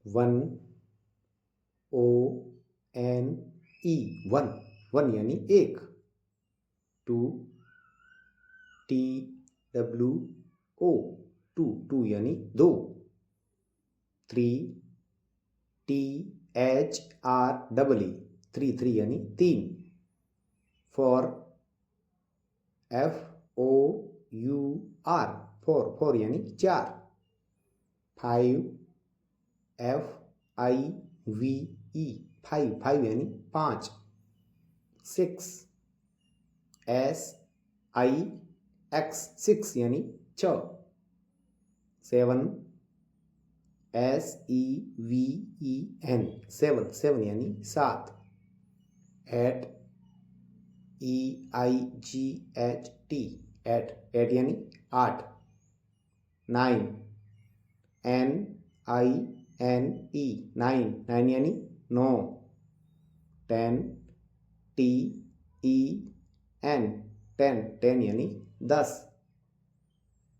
One, O N E, one, one यानी एक। Two, T W O, two, two यानी दो। Three, T H R double E, three, three यानी तीन। Four, F O U R, four, four यानी चार। Five, F I V E, five, five यानी पाँच। Six, S I X, six यानी छः। Seven, S E V E N, seven, seven यानी सात। Eight, E I G H T, eight, eight यानी आठ। Nine, N I N E, nine, nine यानी नौ। Ten, T E N, ten, ten यानी 10।